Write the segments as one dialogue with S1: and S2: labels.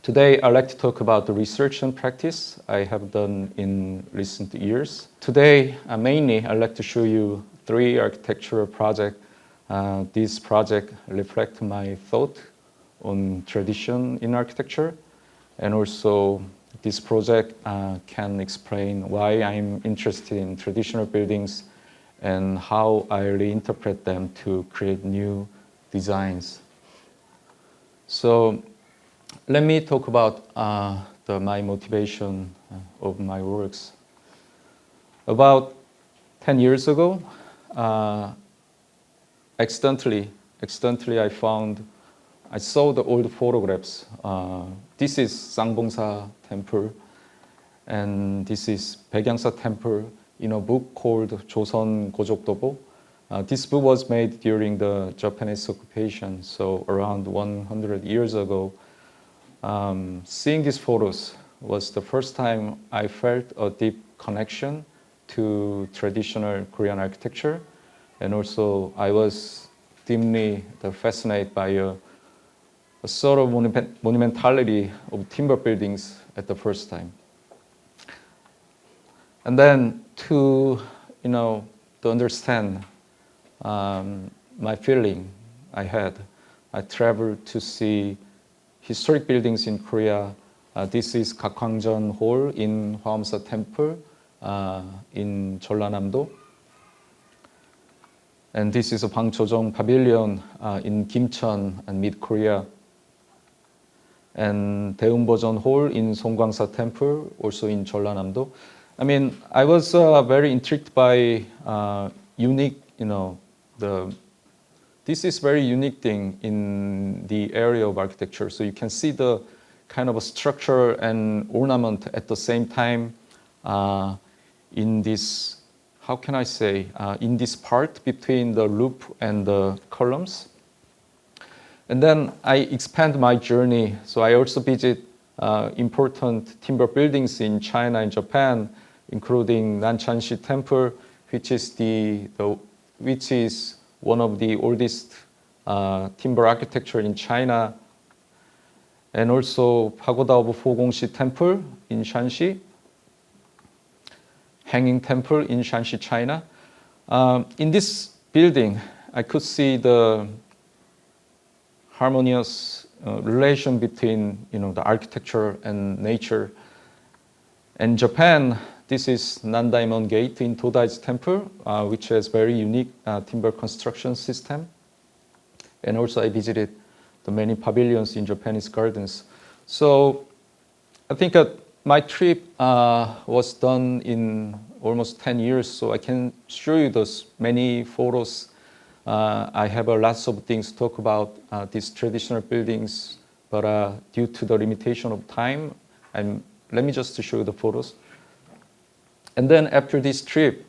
S1: Today, I'd like to talk about the research and practice I have done in recent years. Today, mainly, I'd like to show you 3 architectural projects. These projects reflect my thought on tradition in architecture, and also this project can explain why I'm interested in traditional buildings and how I reinterpret them to create new designs. So let me talk about my motivation of my works. About 10 years ago, accidentally I saw the old photographs. This is Sangbongsa Temple, and this is Baekhyangsa Temple in a book called Joseon Gojokdobo. This book was made during the Japanese occupation, so around 100 years ago. Seeing these photos was the first time I felt a deep connection to traditional Korean architecture, and also I was deeply fascinated by a sort of monumentality of timber buildings at the first time. And then to understand my feeling I traveled to see historic buildings in Korea. This is Gakwangjeon Hall in Hwaeomsa Temple in Jeollanam-do. And this is a Bangchojong Pavilion in Gimcheon and Mid-Korea. And Daeunbojeon Hall in Songgwangsa Temple, also in Jeollanam-do. I mean, I was very intrigued by unique, this is very unique thing in the area of architecture. So you can see the kind of a structure and ornament at the same time in this, how can I say, in this part between the roof and the columns. And then I expand my journey. So I also visit important timber buildings in China and Japan, including Nanshanshi Temple, which is one of the oldest timber architecture in China, and also Pagoda of Fogongshi Temple in Shanxi, Hanging Temple in Shanxi, China. In this building, I could see the harmonious relation between the architecture and nature. In Japan, this is Nandaimon Gate in Todai's Temple, which has very unique timber construction system. And also I visited the many pavilions in Japanese gardens. So I think my trip was done in almost 10 years, so I can show you those many photos. I have lots of things to talk about these traditional buildings, but due to the limitation of time, let me just show you the photos. And then after this trip,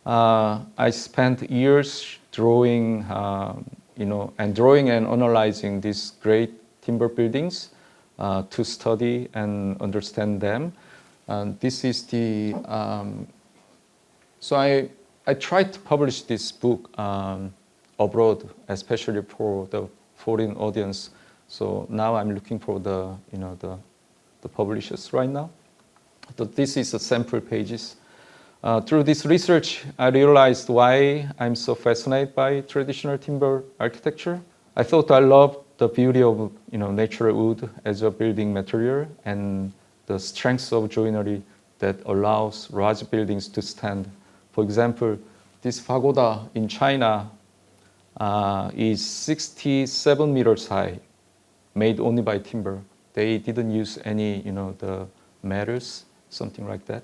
S1: I spent years drawing, and analyzing these great timber buildings to study and understand them. And this is the. So I tried to publish this book abroad, especially for the foreign audience. So now I'm looking for the publishers right now. So this is the sample pages. Through this research, I realized why I'm so fascinated by traditional timber architecture. I thought I loved the beauty of natural wood as a building material and the strength of joinery that allows large buildings to stand. For example, this pagoda in China is 67 meters high, made only by timber. They didn't use any, the metals, something like that.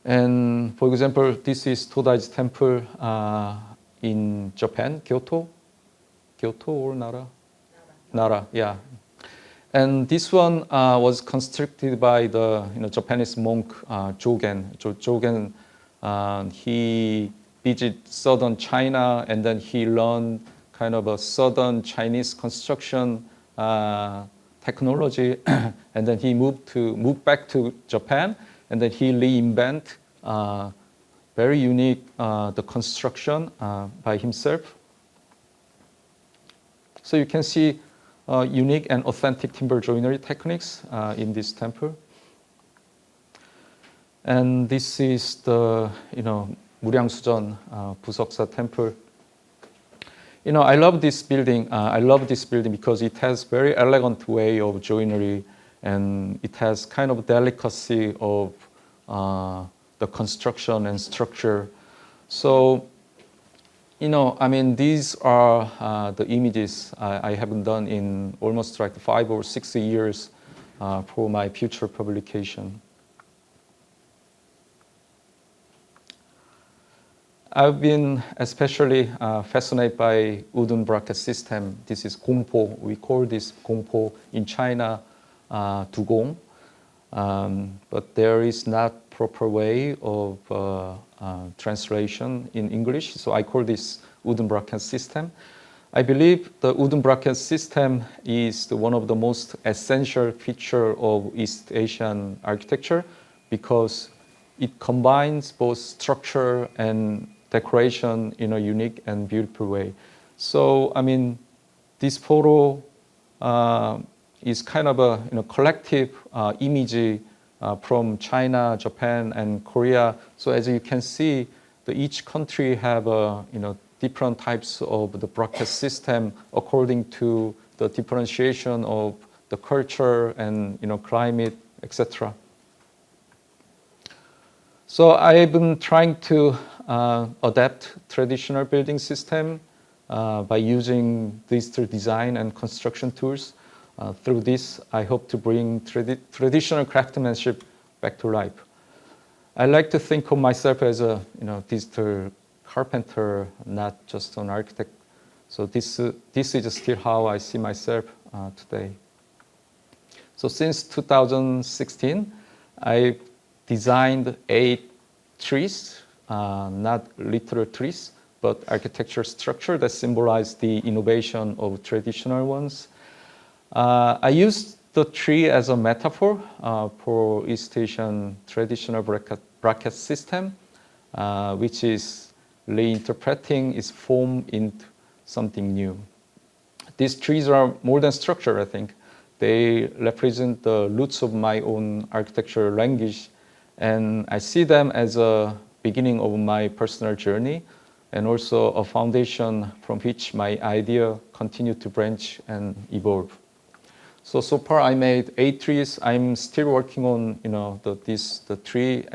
S1: And for example, this is Todai's Temple in Japan, Kyoto or Nara? Nara, yeah. And this one was constructed by the Japanese monk Jogen. Jogen, he visited southern China, and then he learned kind of a southern Chinese construction technology, and then he moved back to Japan, and then he reinvented very unique the construction by himself. So you can see unique and authentic timber joinery techniques in this temple. And this is the, 무량수전 부석사 temple. I love this building. I love this building because it has very elegant way of joinery, and it has kind of delicacy of the construction and structure. So, these are the images I have done in almost like 5 or 6 years for my future publication. I've been especially fascinated by wooden bracket system. This is gongpo. We call this gongpo in China, dugong. But there is not proper way of translation in English, so I call this wooden bracket system. I believe the wooden bracket system is one of the most essential feature of East Asian architecture because it combines both structure and decoration in a unique and beautiful way. So, this photo is kind of a collective image from China, Japan, and Korea. So as you can see, each country have different types of the bracket system according to the differentiation of the culture and climate, etc. So I've been trying to adapt traditional building system by using digital design and construction tools. Through this, I hope to bring traditional craftsmanship back to life. I like to think of myself as a digital carpenter, not just an architect. So this is still how I see myself today. So since 2016, I designed 8 trees, not literal trees, but architectural structure that symbolize the innovation of traditional ones. I used the tree as a metaphor for East Asian traditional bracket system, which is reinterpreting its form into something new. These trees are more than structure, I think. They represent the roots of my own architectural language, and I see them as a beginning of my personal journey and also a foundation from which my idea continue to branch and evolve. So far I made 8 trees. I'm still working on the tree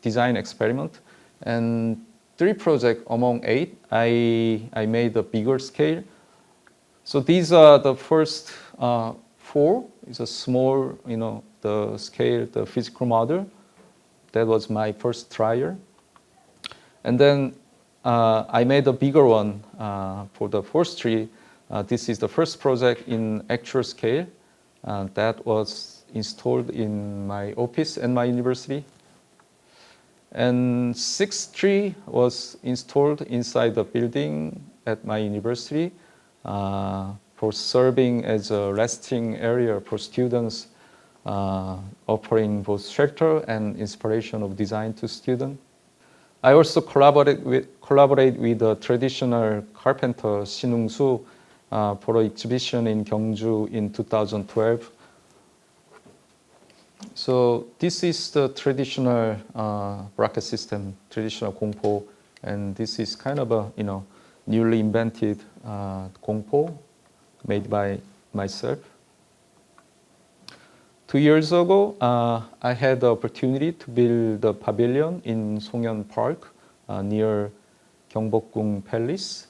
S1: design experiment, and 3 projects among 8 I made a bigger scale. So these are the first 4. It's a small, the scale, the physical model. That was my first trial. And then I made a bigger one for the first tree. This is the first project in actual scale that was installed in my office at my university. And 6th tree was installed inside the building at my university for serving as a resting area for students, offering both shelter and inspiration of design to students. I also collaborate with a traditional carpenter, Sinung-su, for an exhibition in Gyeongju in 2012. So this is the traditional bracket system, traditional gongpo, and this is kind of a newly invented gongpo made by myself. 2 years ago, I had the opportunity to build a pavilion in Songyeon Park near Gyeongbokgung Palace.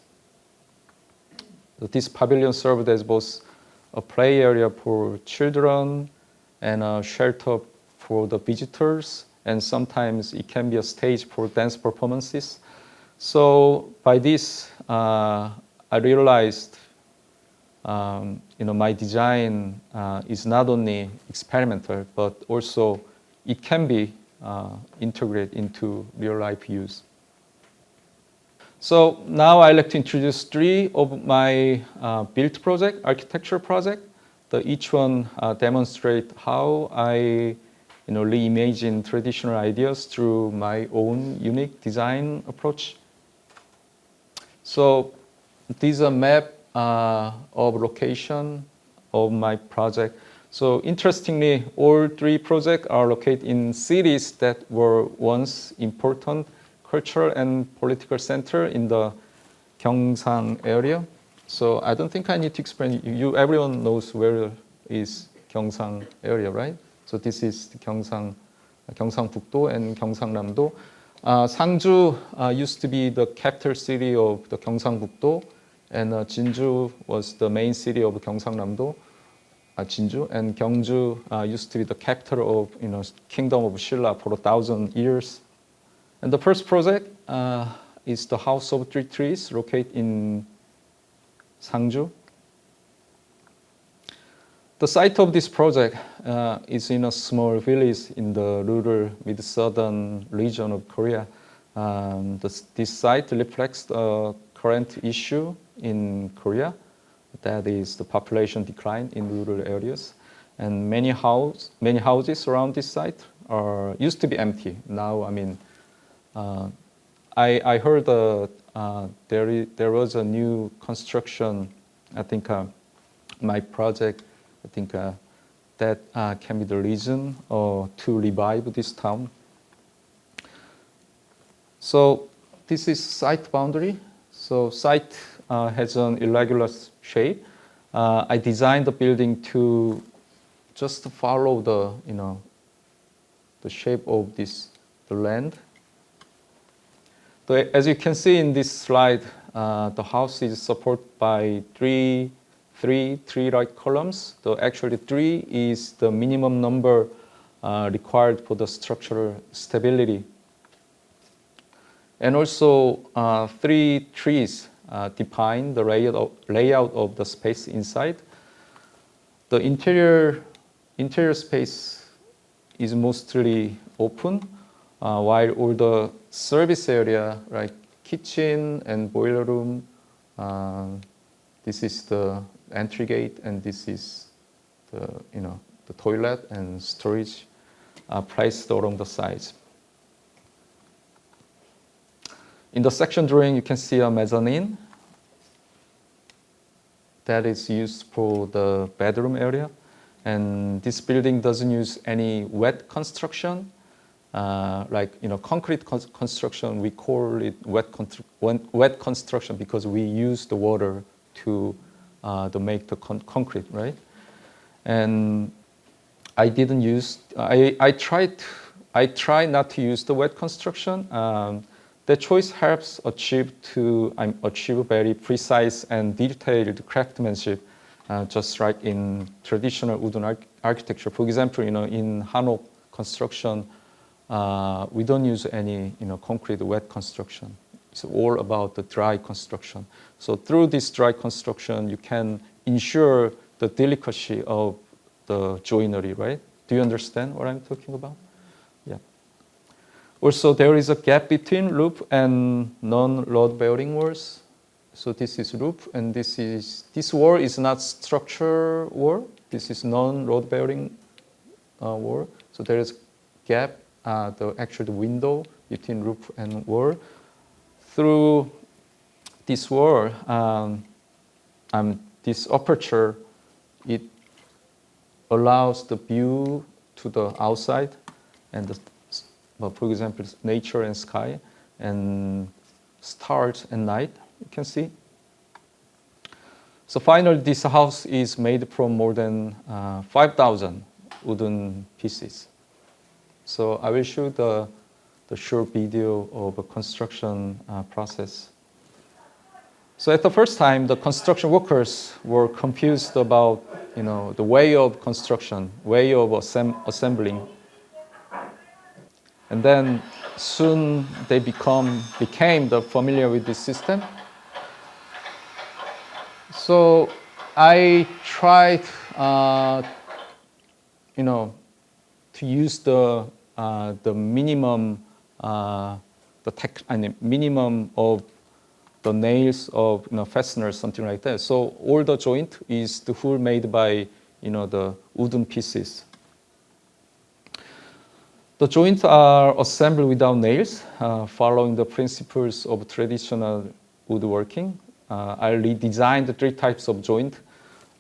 S1: This pavilion served as both a play area for children and a shelter for the visitors, and sometimes it can be a stage for dance performances. So by this, I realized my design is not only experimental, but also it can be integrated into real-life use. So now I'd like to introduce 3 of my built project, architecture project. Each one demonstrate how I reimagine traditional ideas through my own unique design approach. So these are map of location of my project. So interestingly, all three projects are located in cities that were once important cultural and political center in the Gyeongsang area. So I don't think I need to explain. Everyone knows where is Gyeongsang area, right? So this is the Gyeongsangbuk-do and Gyeongsangnam-do. Sangju used to be the capital city of the Gyeongsangbuk-do, and Jinju was the main city of Gyeongsangnam-do, Jinju, and Gyeongju used to be the capital of Kingdom of Silla for 1,000 years. And the first project is the House of Three Trees, located in Sangju. The site of this project is in a small village in the rural mid-southern region of Korea. This site reflects the current issue in Korea, that is the population decline in rural areas. And many houses around this site used to be empty. Now, I heard there was a new construction. I think my project, that can be the reason to revive this town. So this is site boundary. So site has an irregular shape. I designed the building to just follow the shape of the land. As you can see in this slide, the house is supported by three tree-like columns. Actually, 3 is the minimum number required for the structural stability. And also, 3 trees define the layout of the space inside. The interior space is mostly open, while all the service area, like kitchen and boiler room, this is the entry gate, and this is the toilet and storage placed along the sides. In the section drawing, you can see a mezzanine that is used for the bedroom area, and this building doesn't use any wet construction. Concrete construction, we call it wet construction because we use the water to make the concrete, right? And I didn't use. I try not to use the wet construction. That choice helps achieve very precise and detailed craftsmanship, just like in traditional wooden architecture. For example, in Hanok construction, we don't use any concrete wet construction. It's all about the dry construction. So through this dry construction, you can ensure the delicacy of the joinery, right? Do you understand what I'm talking about? Yeah. Also, there is a gap between roof and non-load-bearing walls. So this is roof, and this wall is not structure wall. This is non-load-bearing wall. So there is gap, the window between roof and wall. Through this wall, this aperture, it allows the view to the outside, and for example, nature and sky, and stars and night, you can see. So finally, this house is made from more than 5,000 wooden pieces. So I will show the short video of a construction process. So at the first time, the construction workers were confused about the way of construction, way of assembling. And then soon they became familiar with this system. So I tried to use the minimum minimum of the nails of fasteners, something like that. So all the joint is the whole made by the wooden pieces. The joints are assembled without nails, following the principles of traditional woodworking. I redesigned the 3 types of joint.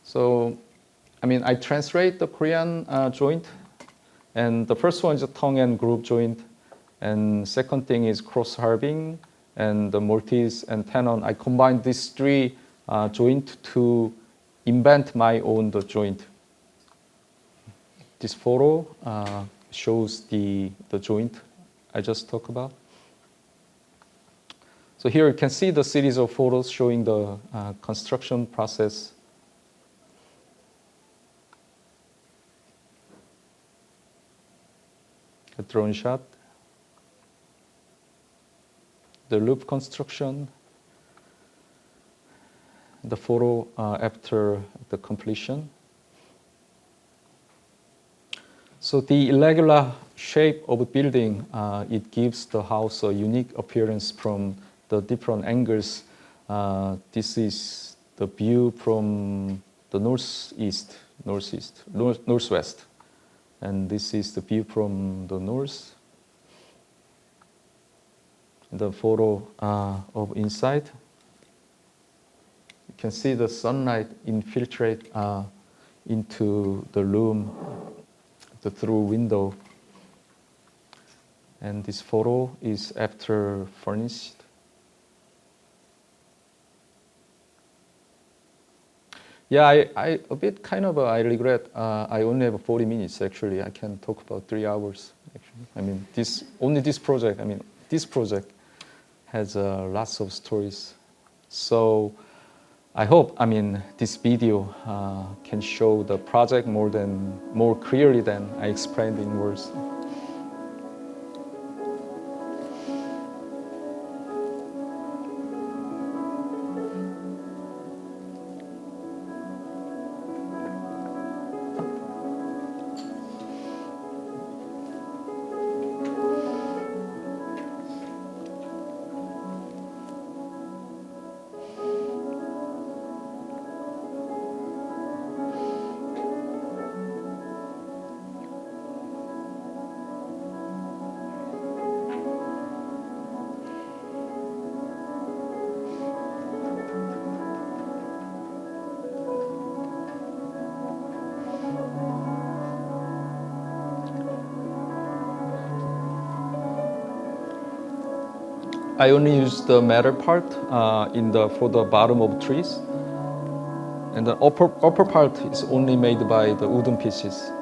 S1: So I mean, I translate the Korean joint, and the first one is a tongue and groove joint, and second thing is cross-halving, and the Maltese and tenon. I combine these three joint to invent my own the joint. This photo shows the joint I just talked about. So here you can see the series of photos showing the construction process. A drone shot. The loop construction. The photo after the completion. So the irregular shape of a building, it gives the house a unique appearance from the different angles. This is the view from the northwest, and this is the view from the north. The photo of inside. You can see the sunlight infiltrate into the room through window. And this photo is after furnished. Yeah, I a bit kind of I regret. I only have 40 minutes actually. I can talk about 3 hours actually. I mean, this project. I mean, this project has lots of stories. So I hope, I mean, this video can show the project more clearly than I explained in words. I only use the metal part for the bottom of trees, and the upper part is only made by the wooden pieces.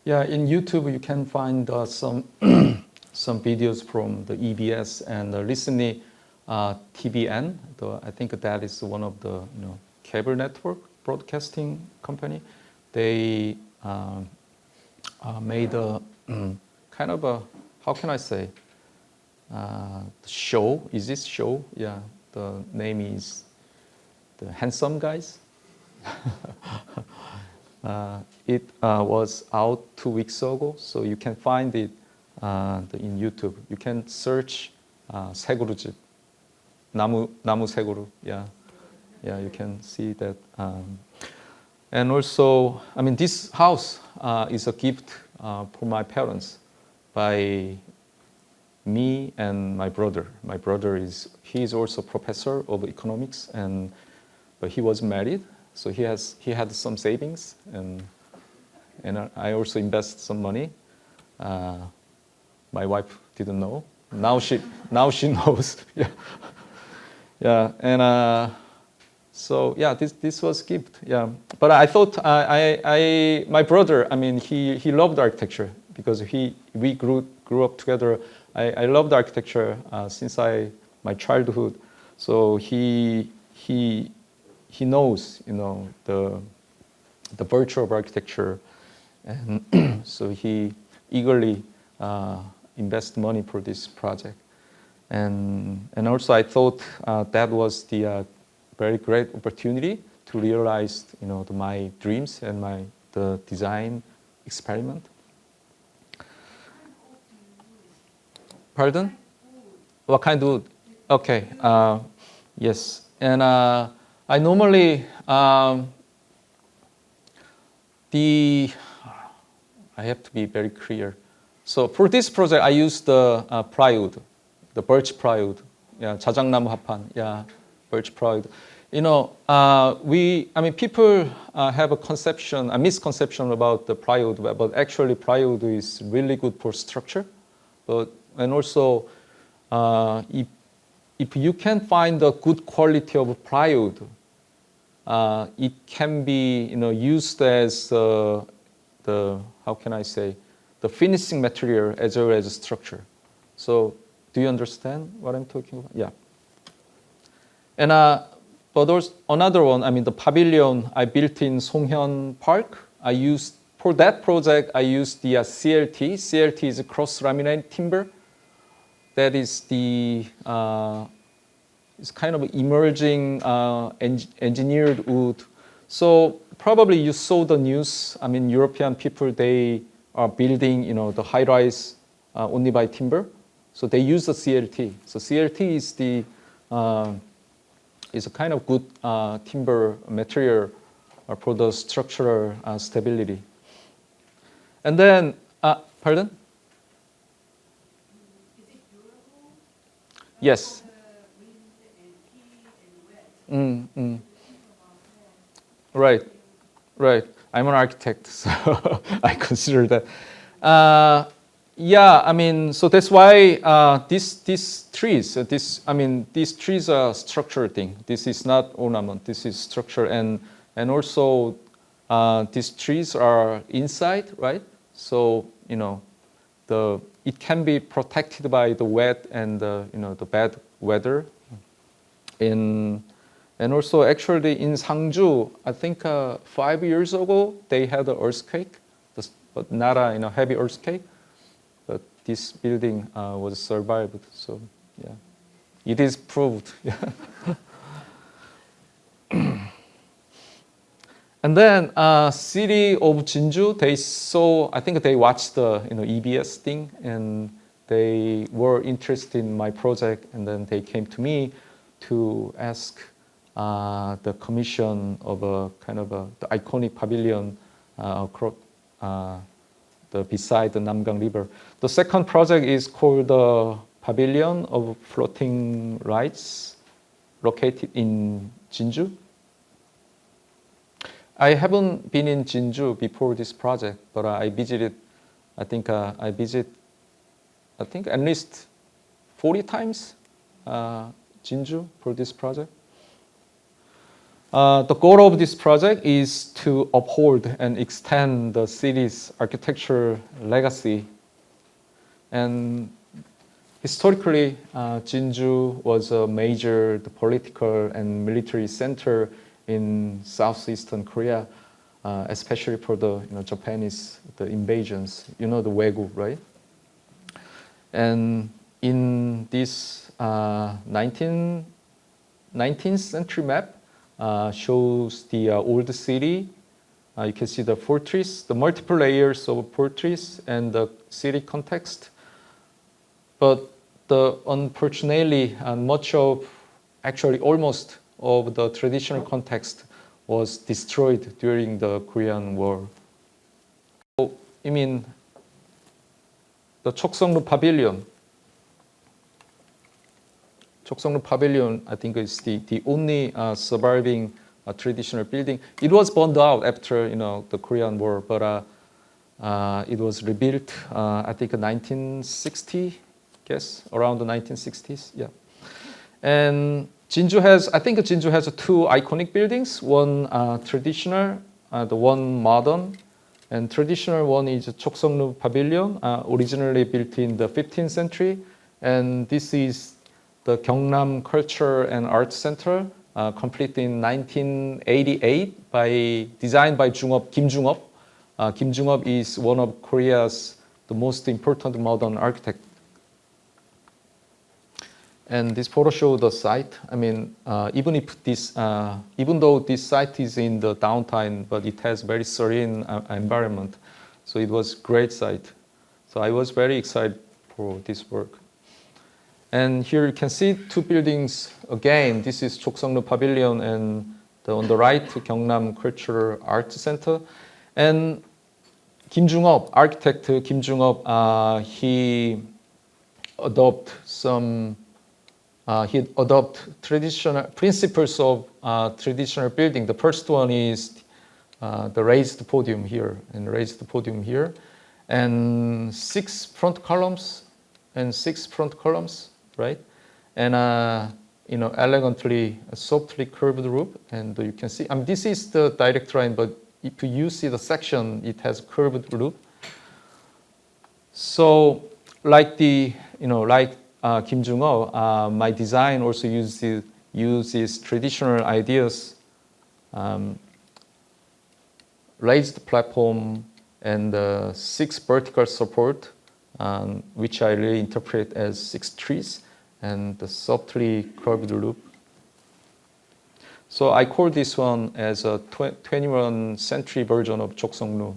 S1: Yeah, in YouTube you can find some some videos from the EBS and recently TBN. I think that is one of the cable network broadcasting company. They made a kind of a, how can I say, show. Is this show? Yeah, the name is the Handsome Guys. It was out 2 weeks ago, so you can find it in YouTube. You can search 새그루집, 나무 새그루. Yeah, you can see that. And also, I mean, this house is a gift for my parents by me and my brother. My brother he is also professor of economics, but he was married, so he had some savings, and I also invest some money. My wife didn't know. Now she knows. Yeah, yeah, and so yeah, this was gift. Yeah, but I thought my brother. I mean, he loved architecture because we grew up together. I loved architecture since my childhood. So he knows, the virtue of architecture, and so he eagerly invest money for this project. And also I thought that was the very great opportunity to realize, my dreams and the design experiment. Pardon? What kind of wood? Okay. Yes. And I normally I have to be very clear. So for this project, I used the plywood, the birch plywood. Yeah, 자작나무 합판. Yeah, birch plywood. People have a misconception about the plywood, but actually plywood is really good for structure. And also, if you can find a good quality of plywood, it can be used as how can I say, the finishing material as well as structure. So do you understand what I'm talking about? Yeah. And but there's another one. I mean, the pavilion I built in Songhyun Park. For that project, I used the CLT. CLT is cross-laminated timber. That is it's kind of emerging engineered wood. So probably you saw the news. I mean, European people, they are building, the high-rise only by timber. So they use the CLT. So CLT is a kind of good timber material for the structural stability. And then, pardon?
S2: Is it durable?
S1: Yes. Right, right. I'm an architect, so I consider that. Yeah, I mean, so that's why these trees. These trees are structural thing. This is not ornament. This is structure, and also these trees are inside, right? So it can be protected by the wet and the bad weather. And also, actually, in Sangju, I think 5 years ago they had an earthquake, but not a heavy earthquake. But this building was survived. So yeah, it is proved. And then city of Jinju, I think they watched the EBS thing, and they were interested in my project, and then they came to me to ask the commission of a kind of the iconic pavilion beside the Namgang River. The second project is called the Pavilion of Floating Lights, located in Jinju. I haven't been in Jinju before this project, but I visited. I think at least 40 times Jinju for this project. The goal of this project is to uphold and extend the city's architectural legacy. And historically, Jinju was a major political and military center in southeastern Korea, especially for the Japanese invasions. The Uegu, right? And in this 19th century map, shows the old city. You can see the fortress, the multiple layers of fortress, and the city context. But unfortunately, almost of the traditional context was destroyed during the Korean War. Oh, you mean the Chokseongru Pavilion? Chokseongru Pavilion, I think, is the only surviving traditional building. It was burned out after the Korean War, but it was rebuilt, I think, in 1960, guess, around the 1960s, yeah. And Jinju has, I think Jinju has two iconic buildings, one traditional, the one modern, and traditional one is Chokseongru Pavilion, originally built in the 15th century, and this is the Gyeongnam Culture and Art Center, completed in 1988 designed by Kim Jung-up. Kim Jung-up is one of Korea's the most important modern architect. And this photo shows the site. I mean, even though this site is in the downtown, but it has very serene environment. So it was great site. So I was very excited for this work. And here you can see two buildings again. This is Chokseongru Pavilion, and on the right, Gyeongnam Cultural Arts Center. And Kim Jung-up, architect Kim Jung-up, he adopt traditional principles of traditional building. The first one is the raised podium here, and 6 front columns, right? And elegantly, softly curved roof, and you can see. I mean, this is the direct line, but if you see the section, it has curved roof. So, like Kim Jung-up, my design also uses traditional ideas, raised platform, and 6 vertical support, which I really interpret as 6 trees, and the softly curved loop. So I call this one as a 21st century version of Chokseongru.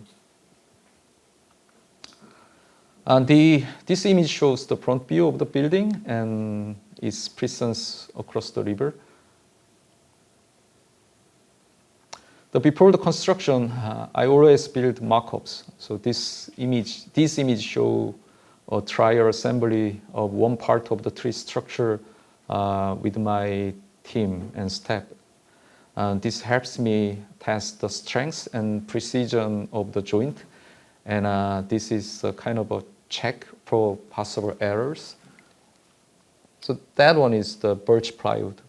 S1: And this image shows the front view of the building and its presence across the river. Before the construction, I always build mock-ups. So this image shows a trial assembly of one part of the tree structure with my team and staff. This helps me test the strength and precision of the joint. And this is a kind of a check for possible errors. So that one is the birch plywood.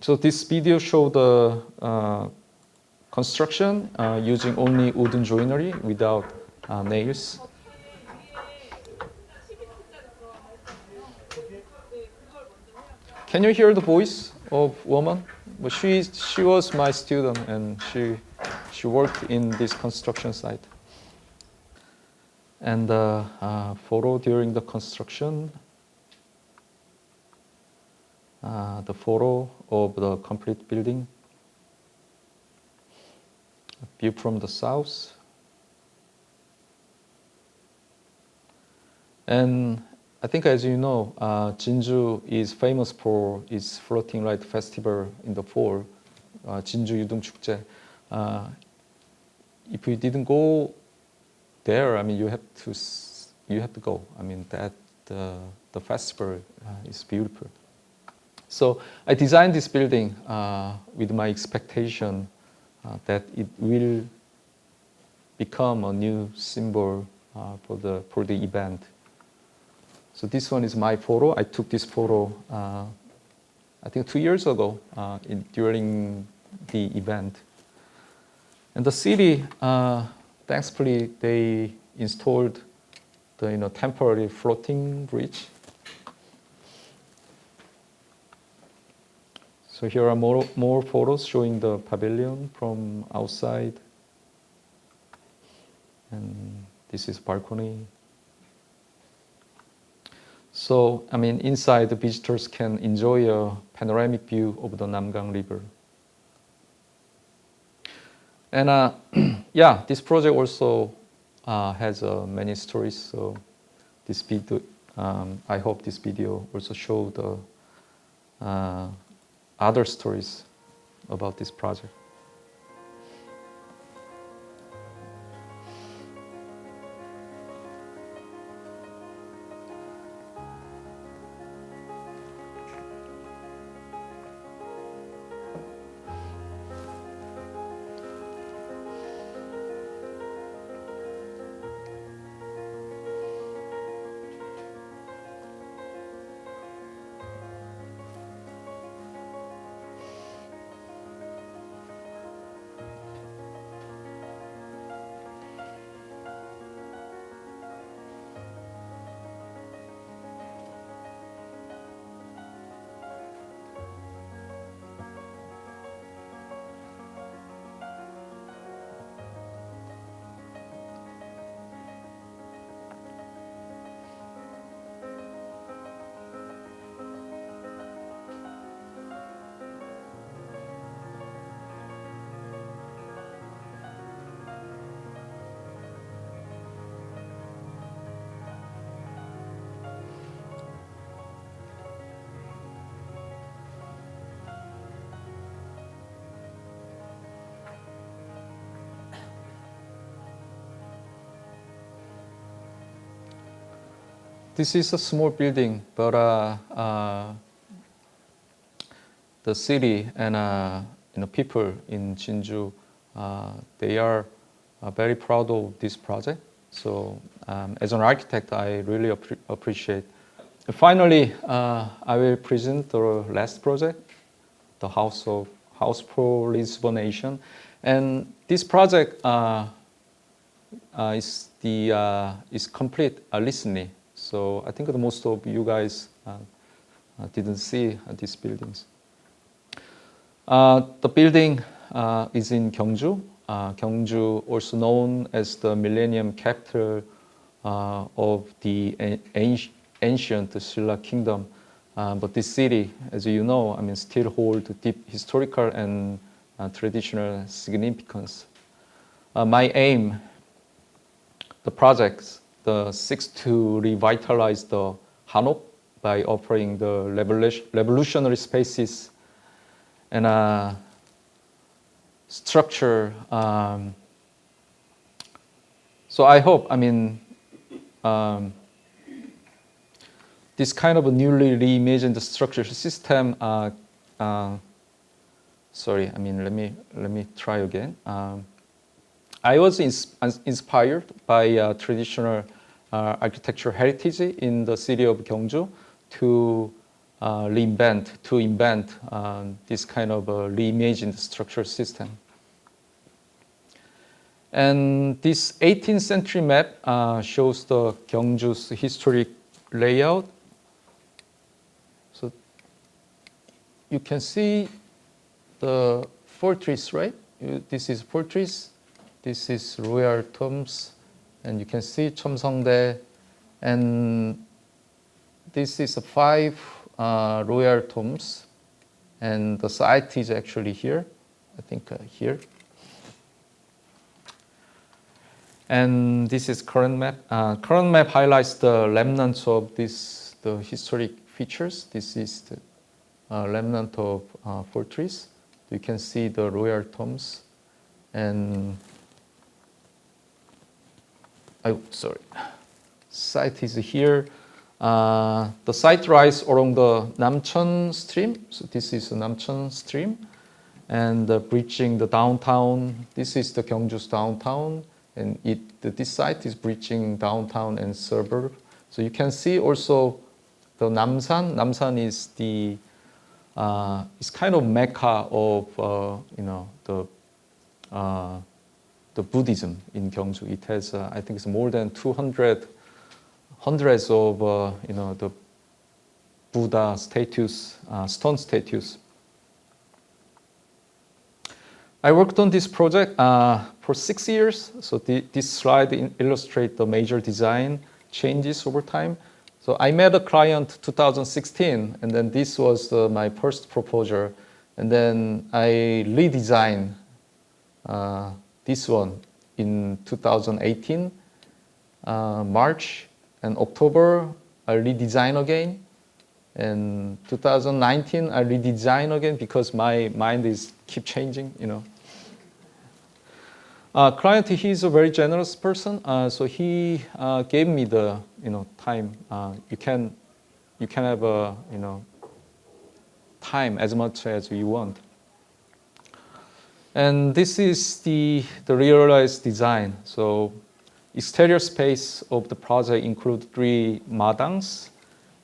S1: So this video shows the construction using only wooden joinery without nails. Can you hear the voice of woman? Well, she was my student, and she worked in this construction site. And the photo during the construction, the photo of the complete building, view from the south, and I think, as you know, Jinju is famous for its floating light festival in the fall, Jinju Yudung Chukje. If you didn't go there, I mean, you have to go. I mean, the festival is beautiful. So I designed this building with my expectation that it will become a new symbol for the event. So this one is my photo. I took this photo, I think 2 years ago during the event. And the city, thankfully, they installed the temporary floating bridge. So here are more photos showing the pavilion from outside. And this is balcony. So, I mean, inside the visitors can enjoy a panoramic view of the Namgang River. And yeah, this project also has many stories. So this video, I hope this video also show other stories about this project. This is a small building, but the city and people in Jinju, they are very proud of this project. So as an architect, I really appreciate. Finally, I will present the last project, the House Pro Lisbonation, and this project is complete recently. So I think that most of you guys didn't see these buildings. The building is in Gyeongju. Gyeongju, also known as the Millennium Capital of the ancient Silla Kingdom. But this city, as you know, still holds deep historical and traditional significance. My aim, the projects, seeks to revitalize the Hanok by offering the revolutionary spaces and structure. So I hope, this kind of a newly reimagined structure system. Sorry, let me try again. I was inspired by traditional architectural heritage in the city of Gyeongju to invent this kind of a reimagined structure system. And this 18th century map shows the Gyeongju's historic layout. So you can see the fortress, right? This is fortress. This is royal tombs, and you can see Cheomseongdae, and this is 5 royal tombs, and the site is actually here, I think here. And this is current map. Current map highlights the remnants of the historic features. This is the remnant of fortress. You can see the royal tombs, and site is here. The site lies along the Namcheon stream. So this is the Namcheon stream, and breaching the downtown. This is the Gyeongju's downtown, and this site is breaching downtown and suburb. So you can see also the Namsan. Namsan is it's kind of mecca of the Buddhism in Gyeongju. It has, I think, it's more than hundreds of the Buddha statues, stone statues. I worked on this project for 6 years. So this slide illustrates the major design changes over time. So I met a client 2016, and then this was my first proposal, and then I redesigned this one in 2018, March and October. I redesigned again, And 2019, I redesign again because my mind is keep changing, you know. Client, he's a very generous person, so he gave me the, you know, time. You can have a, you know, time as much as you want. And this is the realized design. So exterior space of the project include 3 madangs.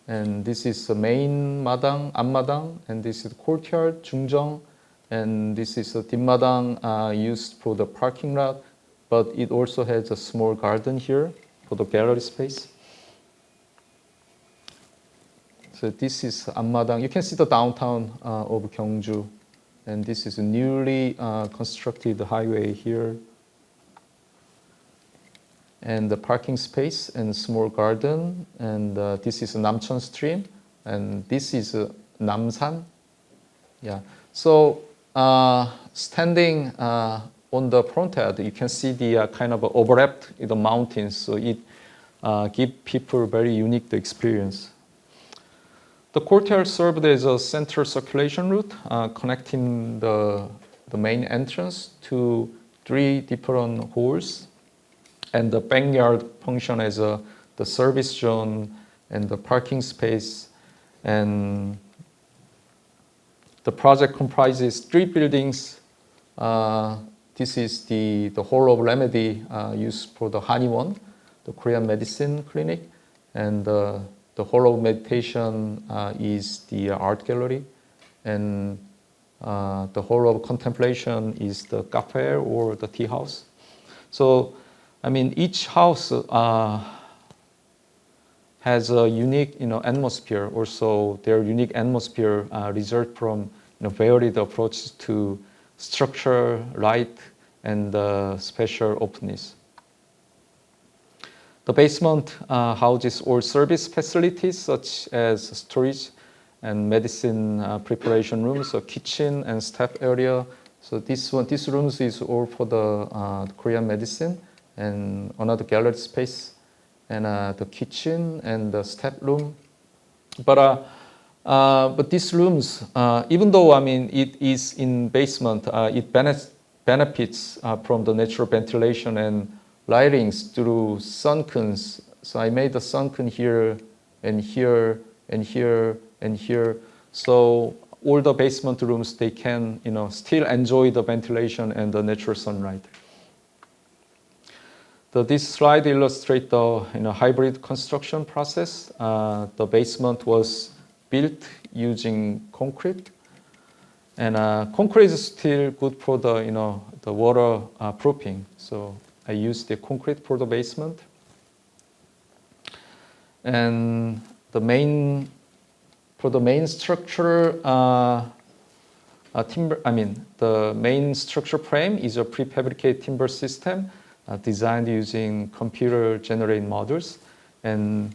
S1: And this is the main madang, 앞마당, and this is the courtyard, 중정, and this is the 뒷마당 used for the parking lot, but it also has a small garden here for the gallery space. So this is 앞마당. You can see the downtown of Gyeongju, and this is a newly constructed highway here. And the parking space and small garden, and this is Namcheon stream, and this is Namsan. Yeah. So standing on the fronted, you can see the kind of overlapped the mountains. So it gives people very unique experience. The courtyard served as a central circulation route, connecting the main entrance to 3 different halls. And the backyard function as the service zone and the parking space. And the project comprises 3 buildings. This is the hall of remedy used for the Hanyang, the Korean medicine clinic. And the hall of meditation is the art gallery. And the hall of contemplation is the cafe or the tea house. So I mean, each house has a unique, you know, atmosphere. Also, their unique atmosphere result from, you know, varied approaches to structure, light, and spatial openness. The basement houses all service facilities such as storage and medicine preparation rooms, so kitchen and staff area. So this rooms is all for the Korean medicine. And another gallery space, and the kitchen and the staff room. But these rooms, even though I mean it is in basement, it benefits from the natural ventilation and lightings through sunkens. So I made the sunken here and here and here and here. So all the basement rooms, they can, you know, still enjoy the ventilation and the natural sunlight. This slide illustrates the, you know, hybrid construction process. The basement was built using concrete, and concrete is still good for the, you know, the water proofing. So I used the concrete for the basement, and the main structure timber. I mean, the main structure frame is a prefabricated timber system. Designed using computer-generated models, and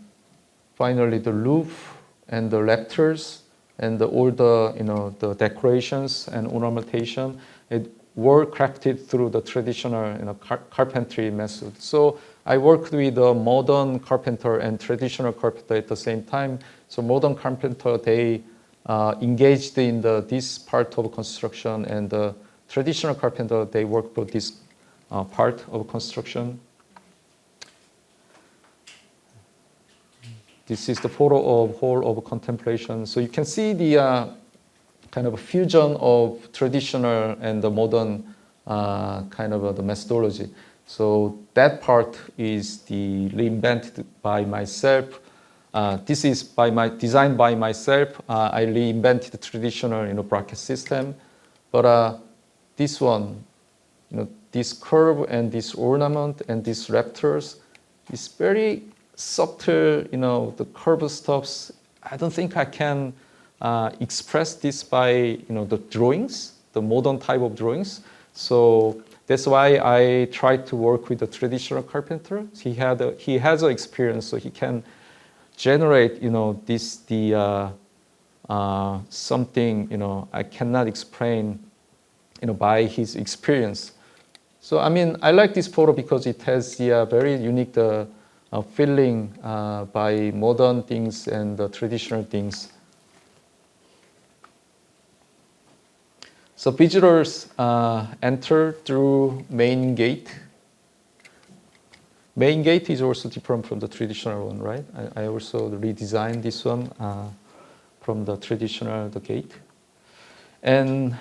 S1: finally the roof and the rafters and all the, you know, the decorations and ornamentation, it were crafted through the traditional, you know, carpentry method. So I worked with a modern carpenter and traditional carpenter at the same time. So modern carpenter, they engaged in this part of construction, and the traditional carpenter, they work for this part of construction. This is the photo of hall of contemplation. So you can see the kind of a fusion of traditional and the modern kind of the methodology. So that part is the reinvented by myself. This is designed by myself. I reinvented the traditional, you know, bracket system, but this one, you know, this curve and this ornament and these rafters is very subtle, you know, the curved stuffs. I don't think I can express this by, you know, the drawings, the modern type of drawings. So that's why I tried to work with the traditional carpenter. He has an experience, so he can generate, you know, something, you know, I cannot explain, you know, by his experience. So I mean, I like this photo because it has the very unique feeling by modern things and the traditional things So visitors enter through main gate. Main gate is also different from the traditional one, right? I also redesigned this one from the traditional gate. And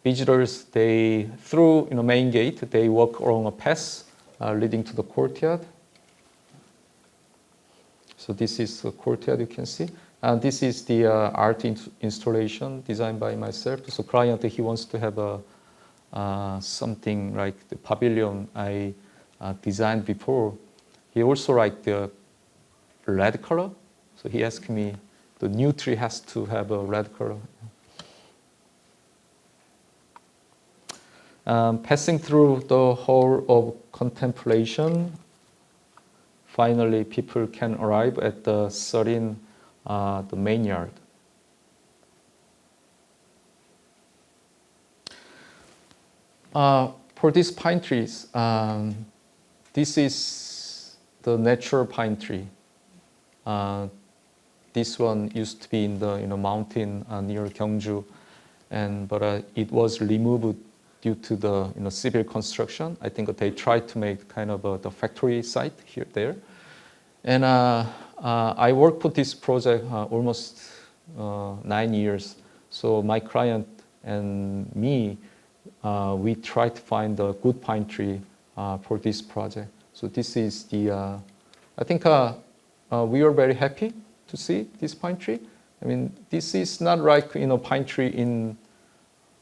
S1: visitors, they through main gate, they walk along a path leading to the courtyard. So this is the courtyard, you can see. This is the art installation designed by myself. So client, he wants to have something like the pavilion I designed before. He also liked the red color. So he asked me, the new tree has to have a red color. Passing through the hall of contemplation, finally people can arrive at the serene, the main yard. For these pine trees, this is the natural pine tree. This one used to be in the mountain near Gyeongju, but it was removed due to the civil construction. I think they tried to make kind of the factory site here there, and I worked for this project almost 9 years. So my client and me, we tried to find a good pine tree for this project. So this is the, I think we are very happy to see this pine tree. I mean, this is not like pine tree in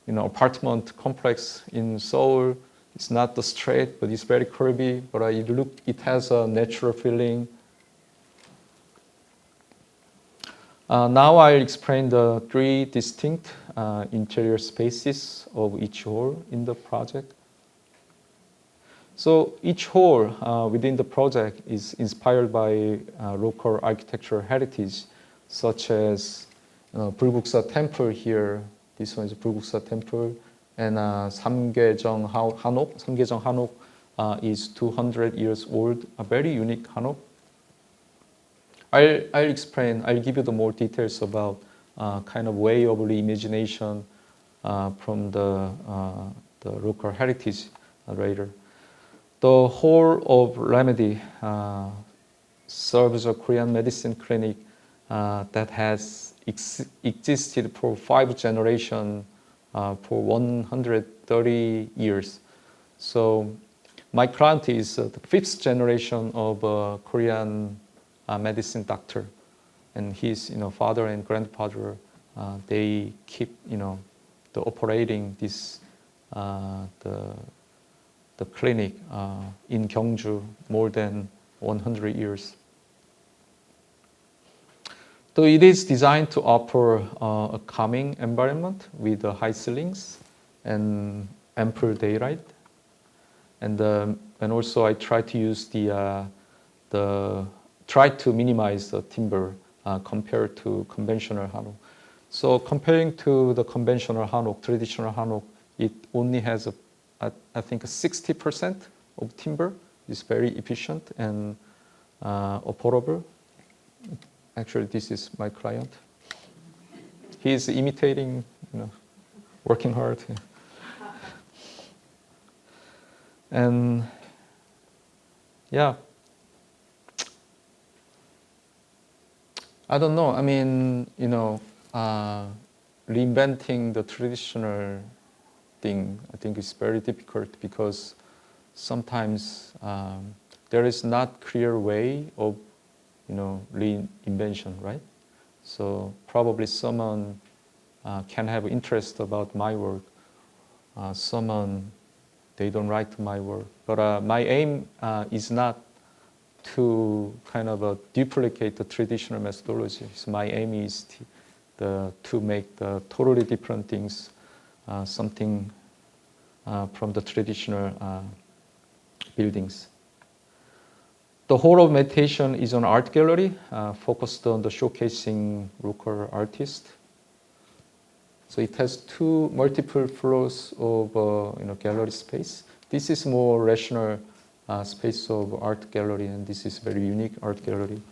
S1: apartment complex in Seoul. It's not the straight, but it's very curvy. But it has a natural feeling. Now I'll explain the 3 distinct interior spaces of each hall in the project. So each hall within the project is inspired by local architectural heritage, such as 불국사 Temple here. This one is 불국사 Temple, and 삼계정 한옥. 삼계정 한옥 is 200 years old, a very unique hanok. I'll explain. I'll give you the more details about kind of way of reimagination from the local heritage later. The Hall of Remedy serves a Korean medicine clinic that has existed for 5 generations for 130 years. So my client is the 5th generation of Korean medicine doctor, and his father and grandfather they keep the operating this the clinic in Gyeongju more than 100 years. So it is designed to offer a calming environment with high ceilings and ample daylight, and also I try to use try to minimize the timber compared to conventional hanok. So comparing to the conventional hanok, traditional hanok, it only has I think 60% of timber. Is very efficient and affordable. Actually, this is my client. He is imitating, working hard. And yeah, I don't know. I mean, reinventing the traditional thing, I think is very difficult because sometimes there is not clear way of reinvention, right? So probably someone can have interest about my work. Someone they don't like my work, but my aim is not to kind of duplicate the traditional methodology. So my aim is to make the totally different things, something from the traditional buildings. The Hall of Meditation is an art gallery focused on the showcasing local artists. So it has 2 multiple floors of gallery space. This is more rational space of art gallery, and this is very unique art gallery.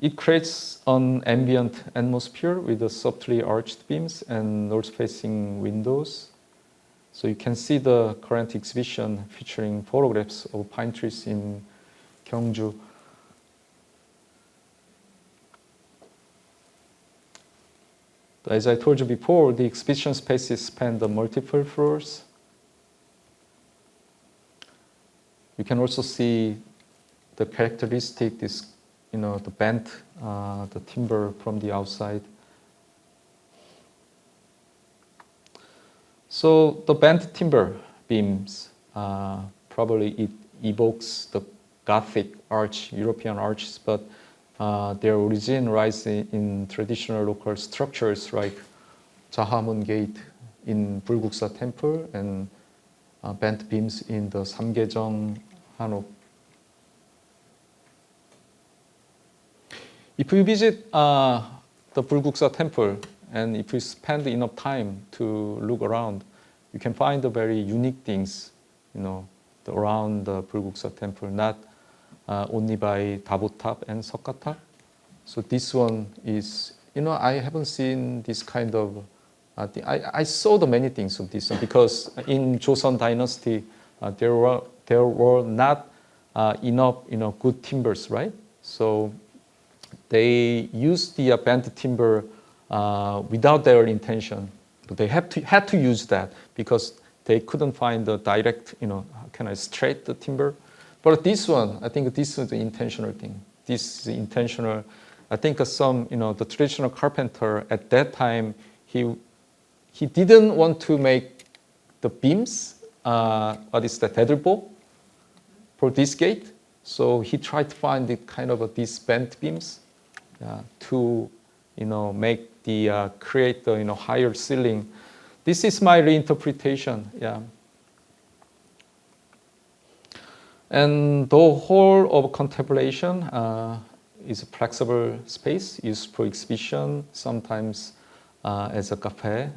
S1: It creates an ambient atmosphere with the softly arched beams and north-facing windows. So you can see the current exhibition featuring photographs of pine trees in Gyeongju. As I told you before, the exhibition spaces span the multiple floors. You can also see the characteristic, the bent, the timber from the outside. So the bent timber beams, probably it evokes the Gothic arch, European arches, but their origin lies in traditional local structures like Jahamun Gate in Bulguksa Temple and bent beams in the Samgaejeong Hanok. If you visit the Bulguksa Temple and if you spend enough time to look around, you can find the very unique things, around the Bulguksa Temple, not only by Dabotap and Seokgatap. So this one is, I haven't seen this kind of thing. I saw the many things of this one because in Joseon Dynasty there were not enough good timbers, right? So they used the bent timber without their intention, but they had to use that because they couldn't find the direct, straight the timber. But this one, I think this is the intentional thing. This is intentional. I think the traditional carpenter at that time, he didn't want to make the beams, 대들보, for this gate. So he tried to find the kind of these bent beams to, make create the higher ceiling. This is my reinterpretation. Yeah. And the whole of contemplation is a flexible space used for exhibition, sometimes as a cafe.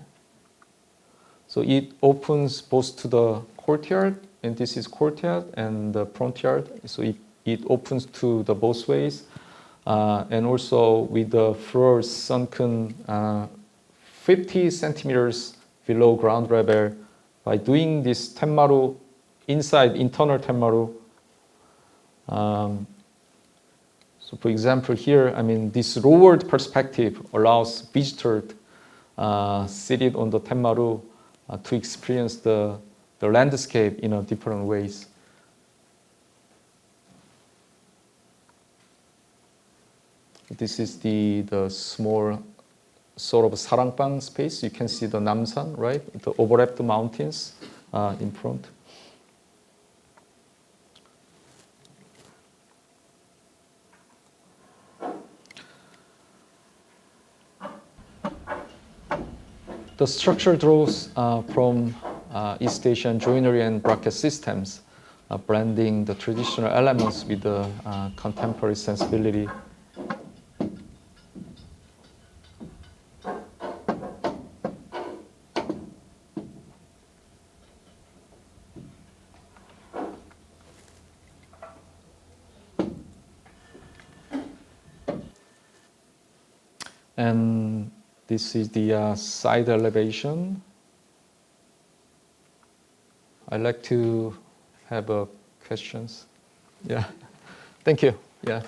S1: So it opens both to the courtyard, and this is courtyard, and the front yard. So it opens to the both ways, and also with the floors sunken 50 centimeters below ground level. By doing this tenmaru inside internal tenmaru. So for example here, this lowered perspective allows visitors seated on the tenmaru to experience the landscape in different ways. This is the small sort of sarangbang space. You can see the Namsan, right? The overlapped mountains in front. The structure draws from East Asian joinery and bracket systems, blending the traditional elements with the contemporary sensibility. And this is the side elevation. I'd like to have questions. Yeah, thank you. Yeah.